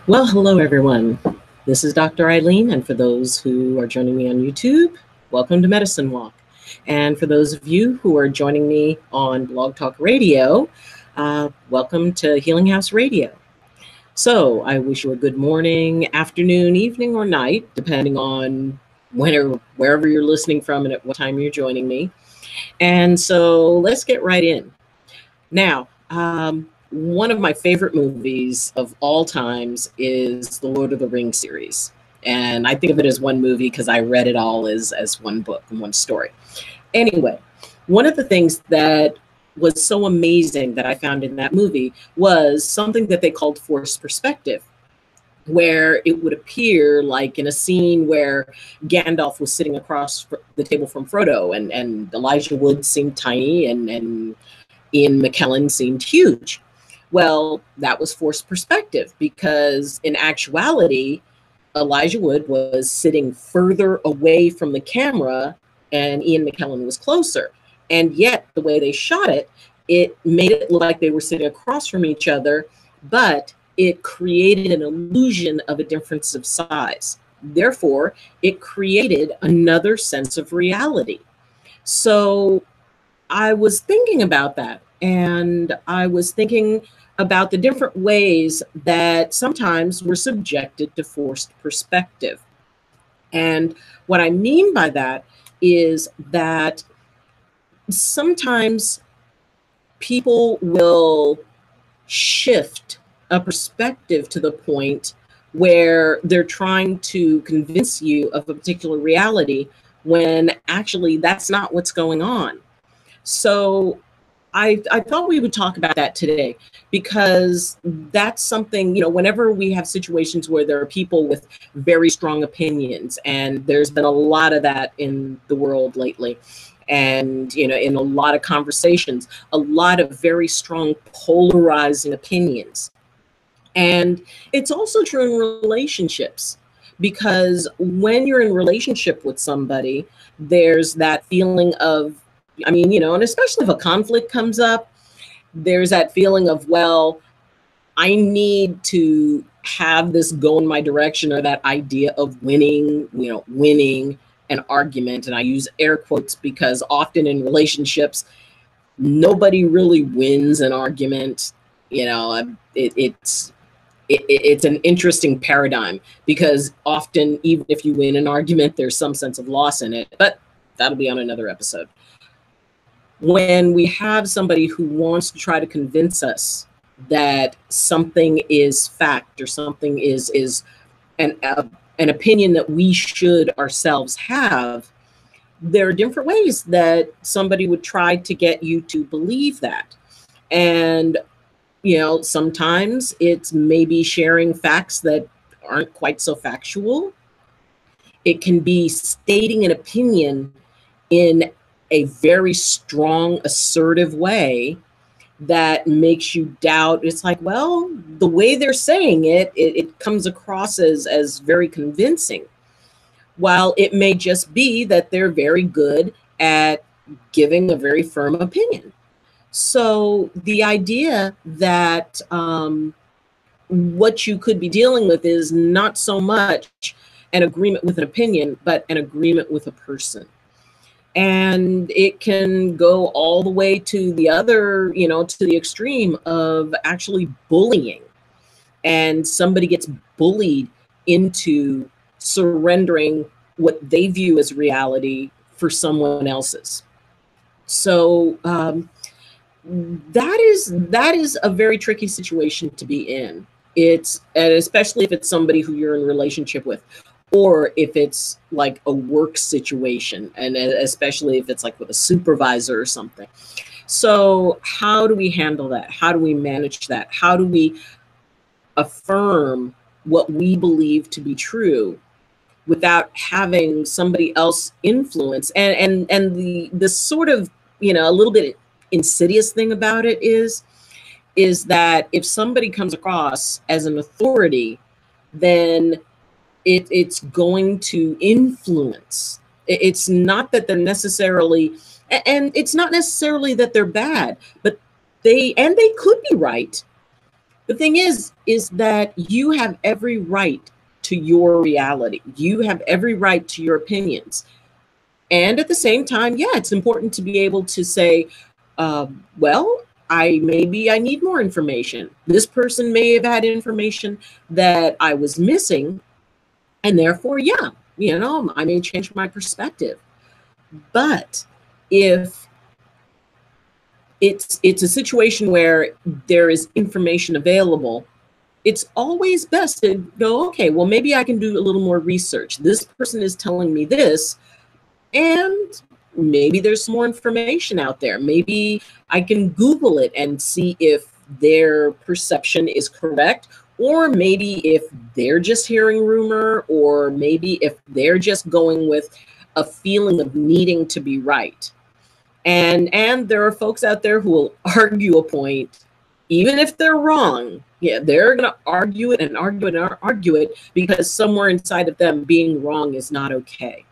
Well, hello everyone. This is Dr. Eileen, and for those who are joining me on YouTube, welcome to Medicine Walk. And for those of you who are joining me on Blog Talk Radio, welcome to Healing House Radio. So I wish you a good morning, afternoon, evening, or night, depending on wherever you're listening from and at what time you're joining me. And so let's get right in. Now, one of my favorite movies of all times is the Lord of the Rings series. And I think of it as one movie because I read it all as one book and one story. Anyway, one of the things that was so amazing that I found in that movie was something that they called forced perspective, where it would appear like in a scene where Gandalf was sitting across the table from Frodo and Elijah Wood seemed tiny and Ian McKellen seemed huge. Well, that was forced perspective because in actuality, Elijah Wood was sitting further away from the camera and Ian McKellen was closer. And yet the way they shot it, it made it look like they were sitting across from each other, but it created an illusion of a difference of size. Therefore, it created another sense of reality. So I was thinking about that, and I was thinking about the different ways that sometimes we're subjected to forced perspective. And what I mean by that is that sometimes people will shift a perspective to the point where they're trying to convince you of a particular reality when actually that's not what's going on. So I thought we would talk about that today because that's something, whenever we have situations where there are people with very strong opinions, and there's been a lot of that in the world lately. And, in a lot of conversations, a lot of very strong polarizing opinions. And it's also true in relationships, because when you're in relationship with somebody, there's that feeling of, and especially if a conflict comes up, there's that feeling of, well, I need to have this go in my direction, or that idea of winning an argument. And I use air quotes because often in relationships, nobody really wins an argument. It's an interesting paradigm because often, even if you win an argument, there's some sense of loss in it, but that'll be on another episode. When we have somebody who wants to try to convince us that something is fact or something is an opinion that we should ourselves have, there are different ways that somebody would try to get you to believe that. And, sometimes it's maybe sharing facts that aren't quite so factual. It can be stating an opinion in a very strong, assertive way that makes you doubt. It's like, well, the way they're saying it, it comes across as very convincing. While it may just be that they're very good at giving a very firm opinion. So the idea that what you could be dealing with is not so much an agreement with an opinion, but an agreement with a person. And it can go all the way to the other, to the extreme of actually bullying. And somebody gets bullied into surrendering what they view as reality for someone else's. So that is a very tricky situation to be in. And especially if it's somebody who you're in a relationship with, or if it's like a work situation, and especially if it's like with a supervisor or something. So how do we handle that? How do we manage that? How do we affirm what we believe to be true without having somebody else influence? And the sort of, a little bit insidious thing about it is that if somebody comes across as an authority, then it's going to influence. It's not that they're necessarily, and it's not necessarily that they're bad, but they could be right, The thing is that you have every right to your reality. You have every right to your opinions. And at the same time, yeah, it's important to be able to say, well, maybe I need more information. This person may have had information that I was missing, and therefore, yeah, I may change my perspective. But if it's a situation where there is information available, it's always best to go, okay, well, maybe I can do a little more research. This person is telling me this, and maybe there's some more information out there. Maybe I can Google it and see if their perception is correct, or maybe if they're just hearing rumor, or maybe if they're just going with a feeling of needing to be right. And there are folks out there who will argue a point, even if they're wrong. Yeah, they're going to argue it and argue it and argue it because somewhere inside of them being wrong is not okay.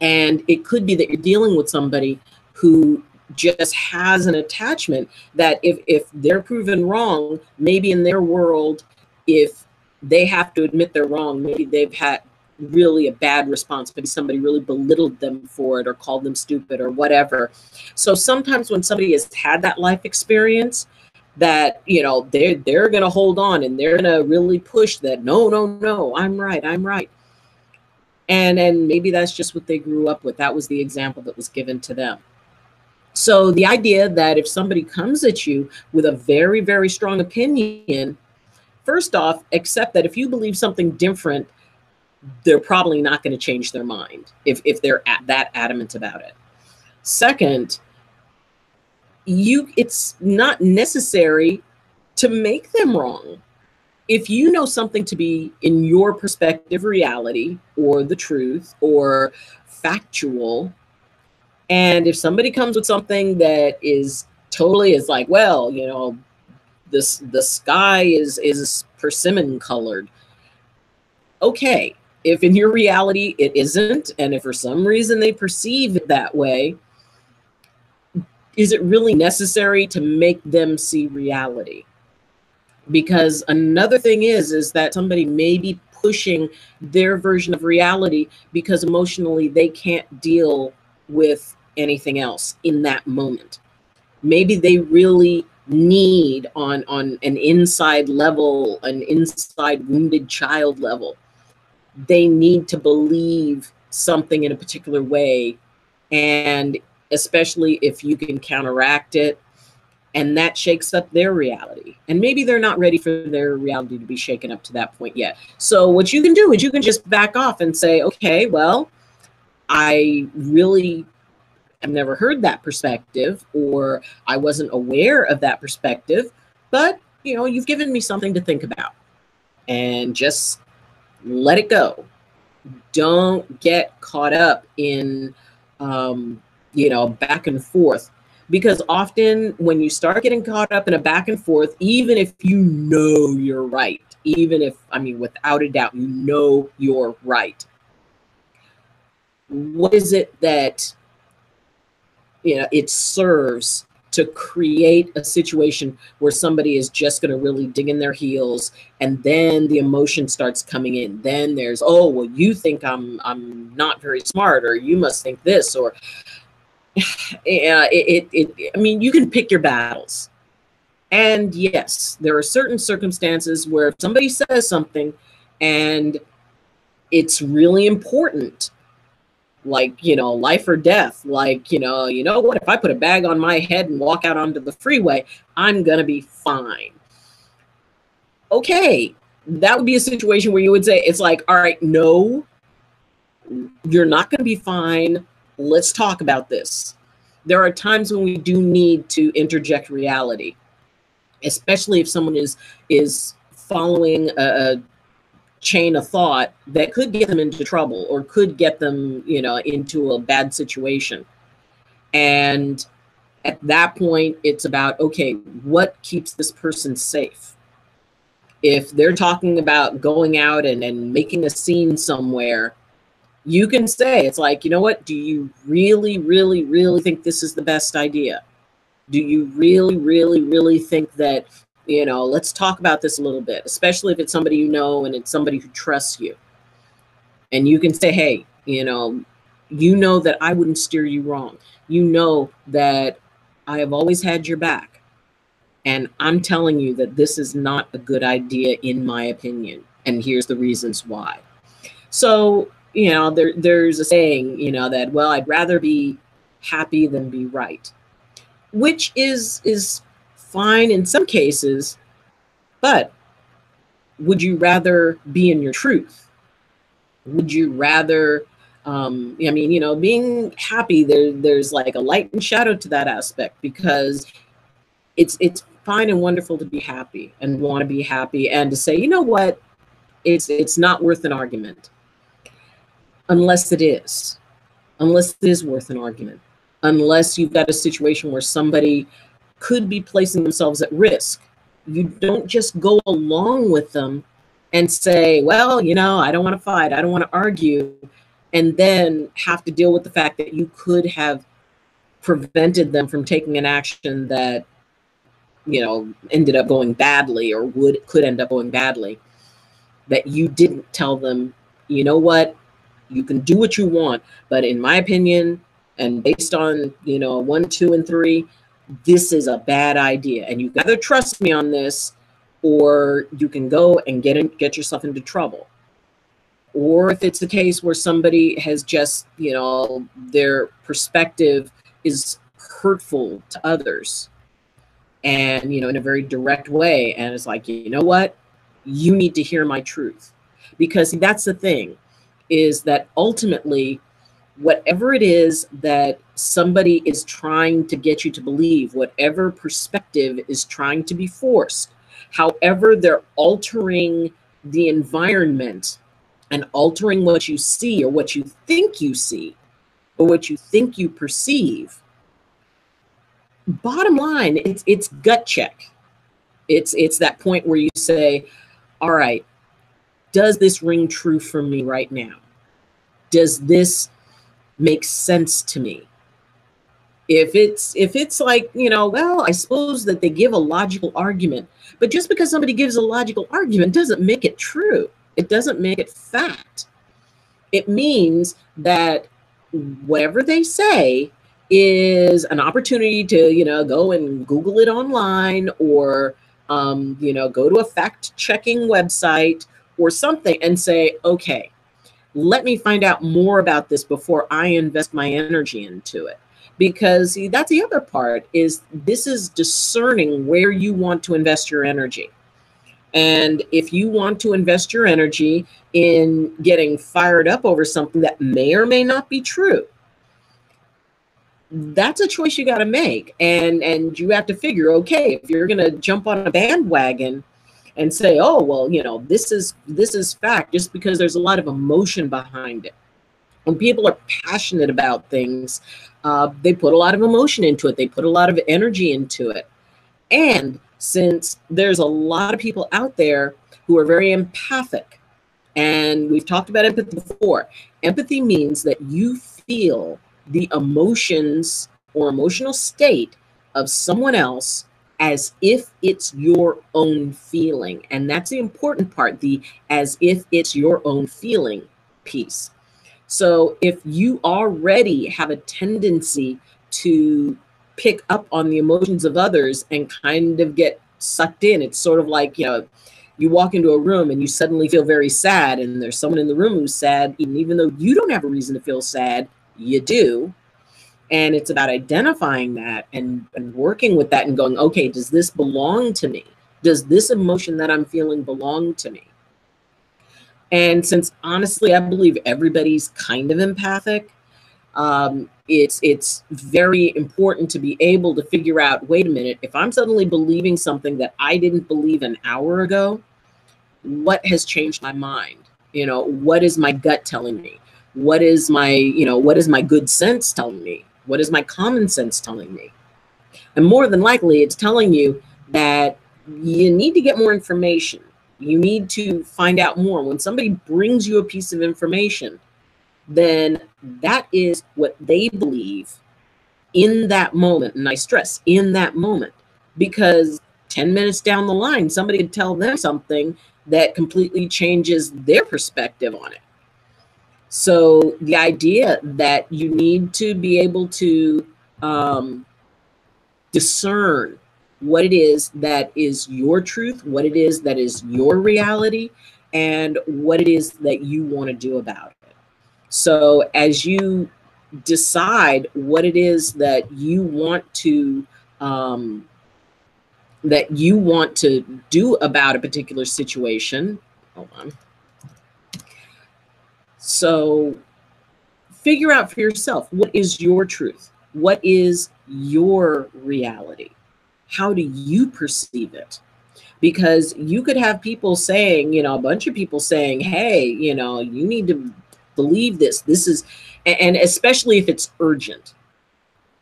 And it could be that you're dealing with somebody who just has an attachment that if they're proven wrong, maybe in their world, if they have to admit they're wrong, maybe they've had really a bad response, maybe somebody really belittled them for it or called them stupid or whatever. So sometimes when somebody has had that life experience, that they're going to hold on and they're going to really push that no, I'm right. And maybe that's just what they grew up with. That was the example that was given to them. So the idea that if somebody comes at you with a very, very strong opinion, first off, accept that if you believe something different, they're probably not going to change their mind if they're that adamant about it. Second, it's not necessary to make them wrong. If you know something to be, in your perspective, reality or the truth or factual, and if somebody comes with something that is totally is like, well, the sky is persimmon colored. Okay, if in your reality it isn't, and if for some reason they perceive it that way, is it really necessary to make them see reality? Because another thing is that somebody may be pushing their version of reality because emotionally they can't deal with anything else in that moment. Maybe they really need on an inside level, an inside wounded child level, they need to believe something in a particular way. And especially if you can counteract it, and that shakes up their reality. And maybe they're not ready for their reality to be shaken up to that point yet. So what you can do is you can just back off and say, okay, well, I really have never heard that perspective, or I wasn't aware of that perspective, but you've given me something to think about, and just let it go. Don't get caught up in, back and forth. Because often when you start getting caught up in a back and forth, even if you're right, without a doubt, you're right. What is it that, it serves to create a situation where somebody is just going to really dig in their heels, and then the emotion starts coming in. Then there's, oh, well, you think I'm not very smart, or you must think this, or you can pick your battles. And yes, there are certain circumstances where if somebody says something and it's really important, like, life or death, like, what, if I put a bag on my head and walk out onto the freeway, I'm going to be fine. Okay, that would be a situation where you would say, it's like, all right, no, you're not going to be fine. Let's talk about this. There are times when we do need to interject reality, especially if someone is following a chain of thought that could get them into trouble or could get them, into a bad situation. And at that point, it's about, okay, what keeps this person safe? If they're talking about going out and making a scene somewhere, you can say, it's like, what, do you really, really think this is the best idea? Do you really, really, really think that let's talk about this a little bit, especially if it's somebody you know and it's somebody who trusts you. And you can say, hey, that I wouldn't steer you wrong. You know that I have always had your back. And I'm telling you that this is not a good idea, in my opinion. And here's the reasons why. So, there's a saying, that, well, I'd rather be happy than be right, which is fine in some cases, but would you rather be in your truth? Would you rather, being happy, there's like a light and shadow to that aspect, because it's fine and wonderful to be happy and want to be happy and to say, you know what, it's not worth an argument, unless it is worth an argument, unless you've got a situation where somebody could be placing themselves at risk. You don't just go along with them and say, well, I don't want to fight, I don't want to argue, and then have to deal with the fact that you could have prevented them from taking an action that, ended up going badly, or could end up going badly, that you didn't tell them, you know what, you can do what you want, but in my opinion, and based on, 1, 2, and 3, this is a bad idea. And you either trust me on this, or you can go and get yourself into trouble. Or if it's the case where somebody has just, their perspective is hurtful to others, and, in a very direct way, and it's like, you know what, you need to hear my truth. Because that's the thing, is that ultimately, whatever it is that somebody is trying to get you to believe, whatever perspective is trying to be forced, however they're altering the environment and altering what you see, or what you think you see, or what you think you perceive, bottom line, it's gut check. It's that point where you say, all right, does this ring true for me right now? Does this make sense to me? If it's like, well, I suppose that they give a logical argument, but just because somebody gives a logical argument doesn't make it true. It doesn't make it fact. It means that whatever they say is an opportunity to, go and Google it online, or, go to a fact-checking website or something and say, okay, let me find out more about this before I invest my energy into it. Because see, that's the other part, is this is discerning where you want to invest your energy. And if you want to invest your energy in getting fired up over something that may or may not be true, that's a choice you got to make. And you have to figure, okay, if you're going to jump on a bandwagon and say, oh, well, this is fact, just because there's a lot of emotion behind it. When people are passionate about things, they put a lot of emotion into it. They put a lot of energy into it. And since there's a lot of people out there who are very empathic, and we've talked about empathy before, empathy means that you feel the emotions or emotional state of someone else as if it's your own feeling. And that's the important part, the as if it's your own feeling piece. So if you already have a tendency to pick up on the emotions of others and kind of get sucked in, it's sort of like, you walk into a room and you suddenly feel very sad, and there's someone in the room who's sad, even though you don't have a reason to feel sad, you do. And it's about identifying that and working with that and going, okay, does this belong to me? Does this emotion that I'm feeling belong to me? And since honestly, I believe everybody's kind of empathic, it's very important to be able to figure out, wait a minute, if I'm suddenly believing something that I didn't believe an hour ago, what has changed my mind? What is my gut telling me? What is my good sense telling me? What is my common sense telling me? And more than likely, it's telling you that you need to get more information. You need to find out more. When somebody brings you a piece of information, then that is what they believe in that moment. And I stress in that moment, because 10 minutes down the line, somebody could tell them something that completely changes their perspective on it. So the idea that you need to be able to discern what it is that is your truth, what it is that is your reality, and what it is that you want to do about it. So as you decide what it is that you want to do about a particular situation, hold on. So figure out for yourself, what is your truth? What is your reality? How do you perceive it? Because you could have people saying, a bunch of people saying, hey, you need to believe this. This is, and especially if it's urgent.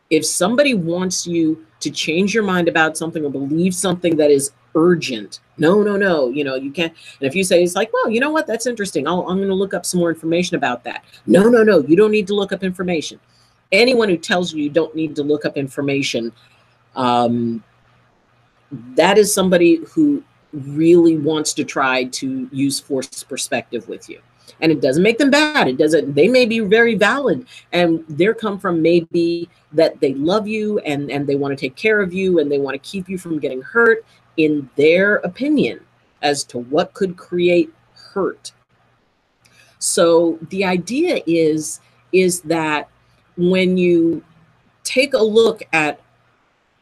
If somebody wants you to change your mind about something or believe something that is urgent, no, you can't. And if you say, it's like, well, you know what, that's interesting. I'm going to look up some more information about that. No, you don't need to look up information. Anyone who tells you don't need to look up information, that is somebody who really wants to try to use forced perspective with you. And it doesn't make them bad. It doesn't, they may be very valid, and they're come from maybe that they love you and they want to take care of you and they want to keep you from getting hurt in their opinion as to what could create hurt. So the idea is that when you take a look at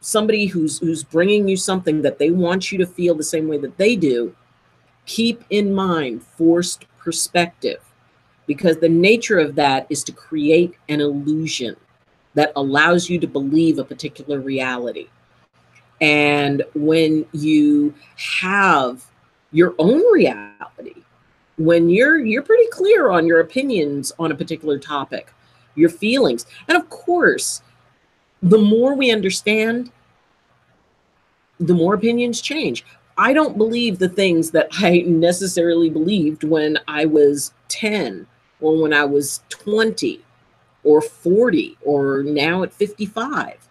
somebody who's bringing you something that they want you to feel the same way that they do, keep in mind forced perspective, because the nature of that is to create an illusion that allows you to believe a particular reality. And when you have your own reality, when you're pretty clear on your opinions on a particular topic, your feelings, and of course, the more we understand, the more opinions change. I don't believe the things that I necessarily believed when I was 10 or when I was 20 or 40 or now at 55.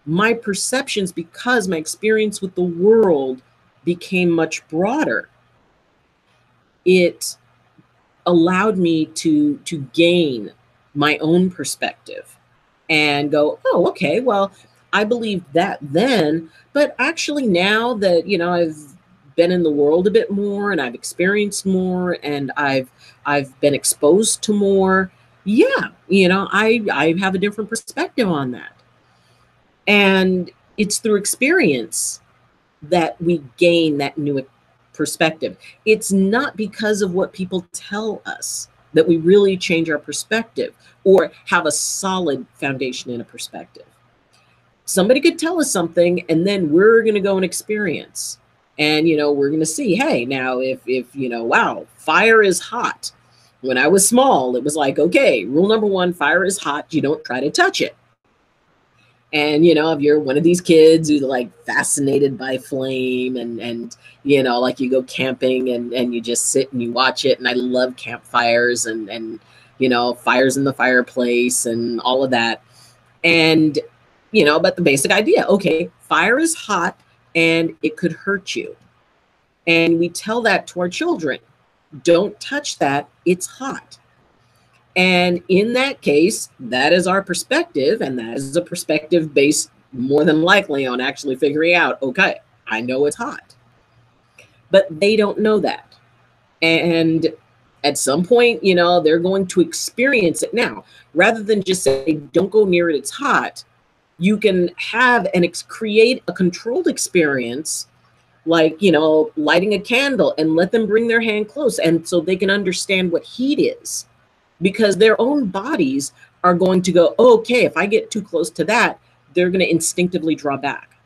My perceptions, because my experience with the world became much broader, it allowed me to gain my own perspective and go, oh, okay, well, I believed that then, but actually now that, I've been in the world a bit more and I've experienced more and I've been exposed to more, yeah, I have a different perspective on that. And it's through experience that we gain that new perspective. It's not because of what people tell us that we really change our perspective or have a solid foundation in a perspective. Somebody could tell us something and then we're going to go and experience. And, we're going to see, hey, now if wow, fire is hot. When I was small, it was like, okay, rule number one, fire is hot. You don't try to touch it. And, if you're one of these kids who's like fascinated by flame and like you go camping and you just sit and you watch it. And I love campfires and fires in the fireplace and all of that. And, but the basic idea, okay, fire is hot and it could hurt you. And we tell that to our children, don't touch that, it's hot. And in that case, that is our perspective. And that is a perspective based more than likely on actually figuring out, okay, I know it's hot. But they don't know that. And at some point, they're going to experience it now. Rather than just say, don't go near it, it's hot. You can have and create a controlled experience, like, lighting a candle and let them bring their hand close. And so they can understand what heat is. Because their own bodies are going to go, oh, okay, if I get too close to that, they're going to instinctively draw back.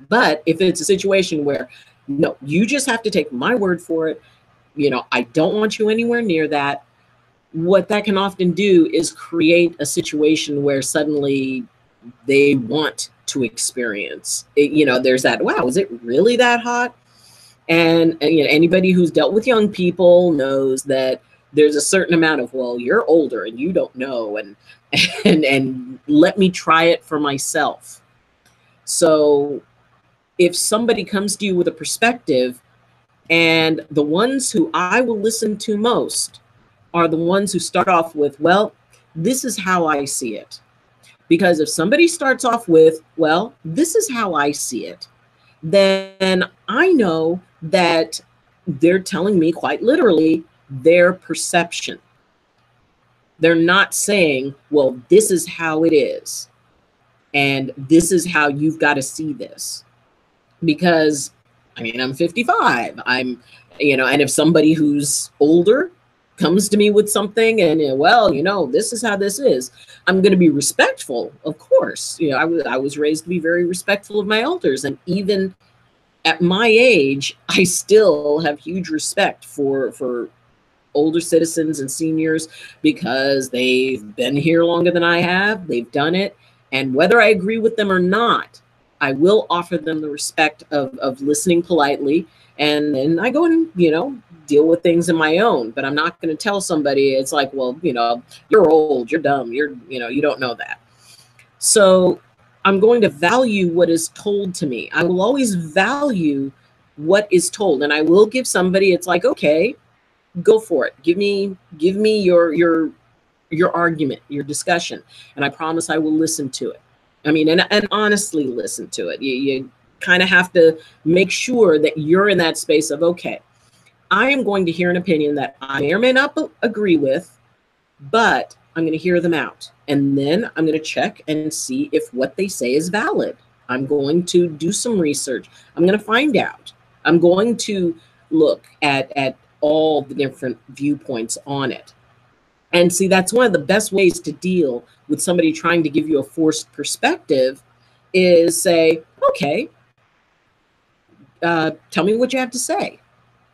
But if it's a situation where, no, you just have to take my word for it, I don't want you anywhere near that, what that can often do is create a situation where suddenly they want to experience it. There's that, wow, is it really that hot? And anybody who's dealt with young people knows that there's a certain amount of, well, you're older and you don't know, and let me try it for myself. So if somebody comes to you with a perspective, and the ones who I will listen to most are the ones who start off with, well, this is how I see it. Because if somebody starts off with, well, this is how I see it, then I know that they're telling me quite literally their perception. They're not saying, well, this is how it is, and this is how you've got to see this. Because, I mean, I'm 55. And if somebody who's older comes to me with something and, well, this is how this is, I'm going to be respectful, of course. I was raised to be very respectful of my elders. And even at my age, I still have huge respect for older citizens and seniors, because they've been here longer than I have. They've done it. And whether I agree with them or not, I will offer them the respect of listening politely. And then I go and, deal with things in my own. But I'm not going to tell somebody, it's like, well, you're old, you're dumb, you don't know that. So I'm going to value what is told to me. I will always value what is told. And I will give somebody, it's like, okay, go for it. Give me your argument, your discussion. And I promise I will listen to it. I mean, and honestly listen to it. You kind of have to make sure that you're in that space of, okay, I am going to hear an opinion that I may or may not agree with, but I'm going to hear them out. And then I'm going to check and see if what they say is valid. I'm going to do some research. I'm going to find out. I'm going to look at all the different viewpoints on it. And see, that's one of the best ways to deal with somebody trying to give you a forced perspective, is say, okay, tell me what you have to say.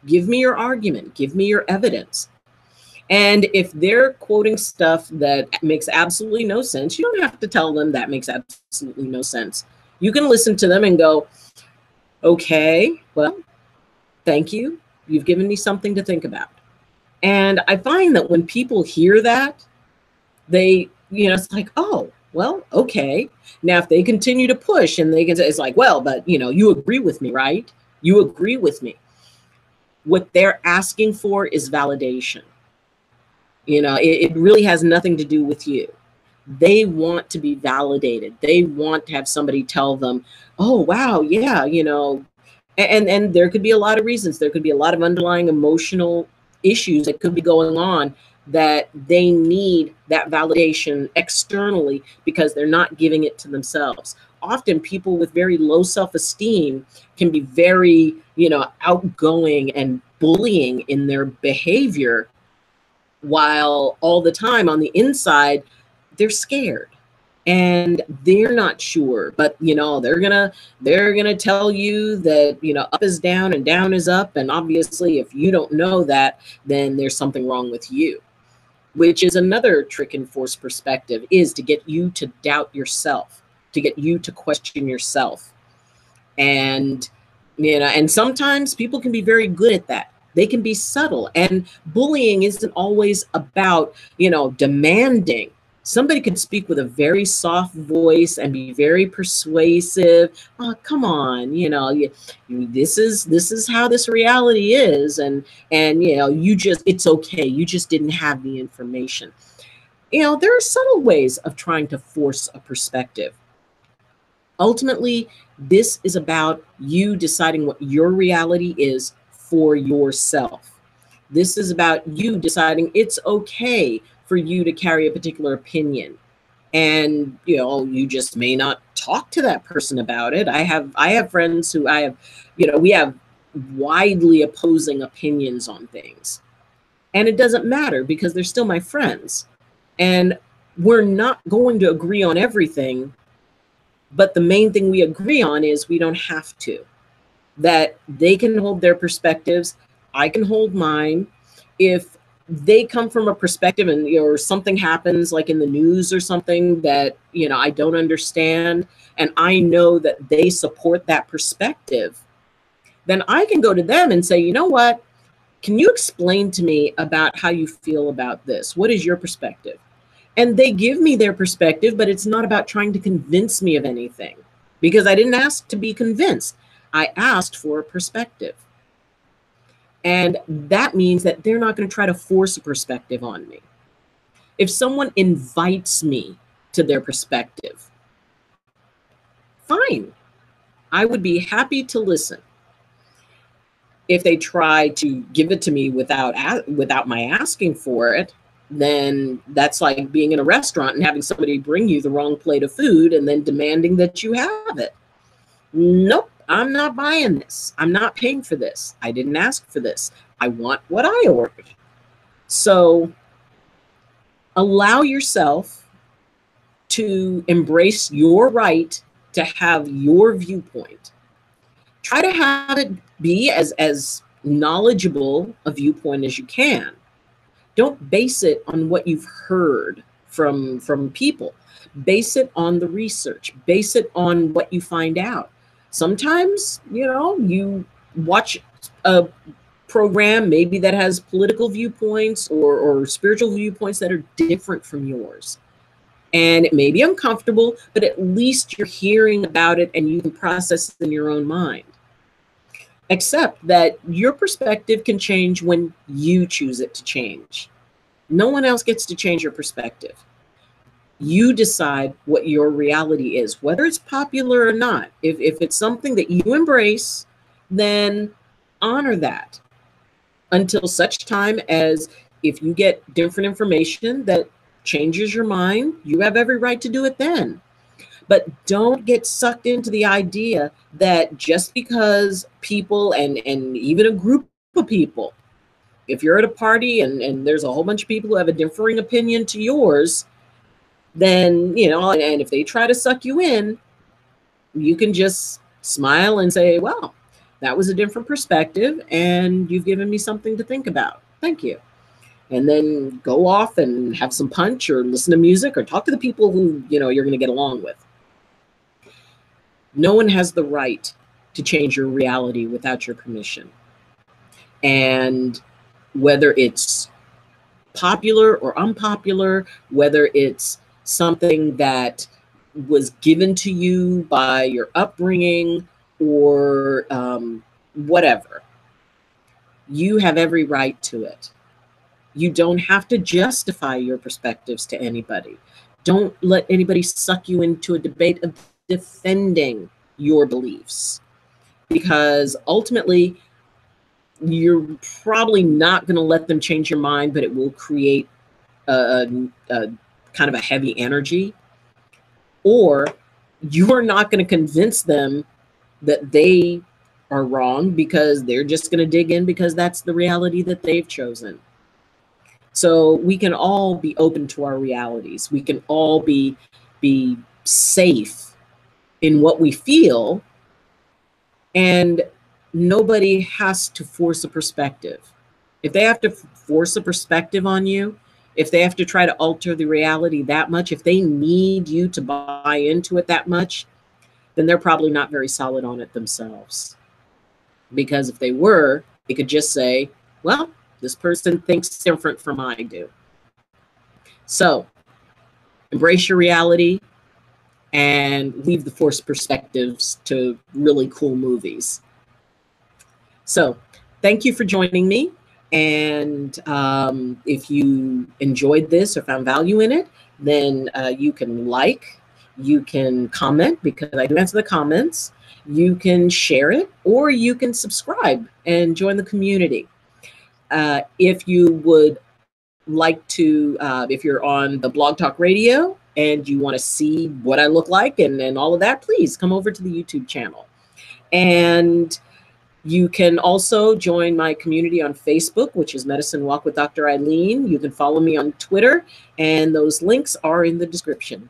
Give me your argument. Give me your evidence. And if they're quoting stuff that makes absolutely no sense, you don't have to tell them that makes absolutely no sense. You can listen to them and go, okay, well, thank you. You've given me something to think about. And I find that when people hear that, they, it's like, oh, well, okay. Now, if they continue to push and they can say, it's like, well, but, you agree with me, right? You agree with me. What they're asking for is validation. It really has nothing to do with you. They want to be validated. They want to have somebody tell them, oh, wow, yeah, and there could be a lot of reasons. There could be a lot of underlying emotional issues that could be going on, that they need that validation externally because they're not giving it to themselves. Often people with very low self-esteem can be very, outgoing and bullying in their behavior, while all the time on the inside, they're scared and they're not sure. But, they're gonna tell you that, up is down and down is up. And obviously, if you don't know that, then there's something wrong with you, which is another trick in forced perspective, is to get you to doubt yourself, to get you to question yourself. And, and sometimes people can be very good at that. They can be subtle, and bullying isn't always about, demanding. Somebody could speak with a very soft voice and be very persuasive. Oh, come on, this is how this reality is, and it's okay. You just didn't have the information. There are subtle ways of trying to force a perspective. Ultimately, this is about you deciding what your reality is for yourself. This is about you deciding it's okay for you to carry a particular opinion. And, you just may not talk to that person about it. I have friends who we have widely opposing opinions on things. And it doesn't matter because they're still my friends. And we're not going to agree on everything. But the main thing we agree on is we don't have to. That they can hold their perspectives, I can hold mine. If they come from a perspective and or something happens like in the news or something that I don't understand, and I know that they support that perspective, then I can go to them and say, you know what, can you explain to me about how you feel about this? What is your perspective? And they give me their perspective, but it's not about trying to convince me of anything, because I didn't ask to be convinced. I asked for a perspective. And that means that they're not going to try to force a perspective on me. If someone invites me to their perspective, fine. I would be happy to listen. If they try to give it to me without my asking for it, then that's like being in a restaurant and having somebody bring you the wrong plate of food and then demanding that you have it. Nope, I'm not buying this. I'm not paying for this. I didn't ask for this. I want what I ordered. So allow yourself to embrace your right to have your viewpoint. Try to have it be as knowledgeable a viewpoint as you can. Don't base it on what you've heard from people. Base it on the research. Base it on what you find out. Sometimes, you watch a program maybe that has political viewpoints or spiritual viewpoints that are different from yours. And it may be uncomfortable, but at least you're hearing about it and you can process it in your own mind. Except that your perspective can change when you choose it to change. No one else gets to change your perspective. You decide what your reality is, whether it's popular or not. If it's something that you embrace, then honor that until such time as if you get different information that changes your mind, you have every right to do it then. But don't get sucked into the idea that just because people and even a group of people, if you're at a party and there's a whole bunch of people who have a differing opinion to yours, then, and if they try to suck you in, you can just smile and say, well, that was a different perspective and you've given me something to think about. Thank you. And then go off and have some punch or listen to music or talk to the people who, you're going to get along with. No one has the right to change your reality without your permission. And whether it's popular or unpopular, whether it's something that was given to you by your upbringing or whatever, you have every right to it. You don't have to justify your perspectives to anybody. Don't let anybody suck you into a debate of defending your beliefs, because ultimately you're probably not going to let them change your mind, but it will create a kind of a heavy energy, or you're not going to convince them that they are wrong because they're just going to dig in because that's the reality that they've chosen. So we can all be open to our realities. We can all be safe in what we feel, and nobody has to force a perspective. If they have to force a perspective on you, if they have to try to alter the reality that much, if they need you to buy into it that much, then they're probably not very solid on it themselves. Because if they were, they could just say, well, this person thinks different from I do. So embrace your reality and leave the forced perspectives to really cool movies. So thank you for joining me. And if you enjoyed this or found value in it, then you can you can comment, because I do answer the comments. You can share it, or you can subscribe and join the community. If you would like to, if you're on the Blog Talk Radio and you want to see what I look like and all of that, please come over to the YouTube channel. And you can also join my community on Facebook, which is Medicine Walk with Dr. Eileen. You can follow me on Twitter, and those links are in the description.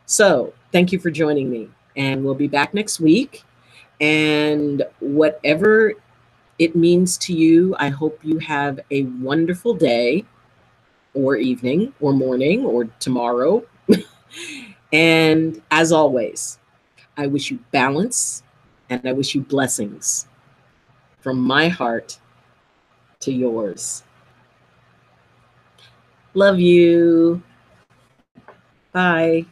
So thank you for joining me, and we'll be back next week. And whatever it means to you, I hope you have a wonderful day or evening or morning or tomorrow. And as always, I wish you balance and I wish you blessings from my heart to yours. Love you. Bye.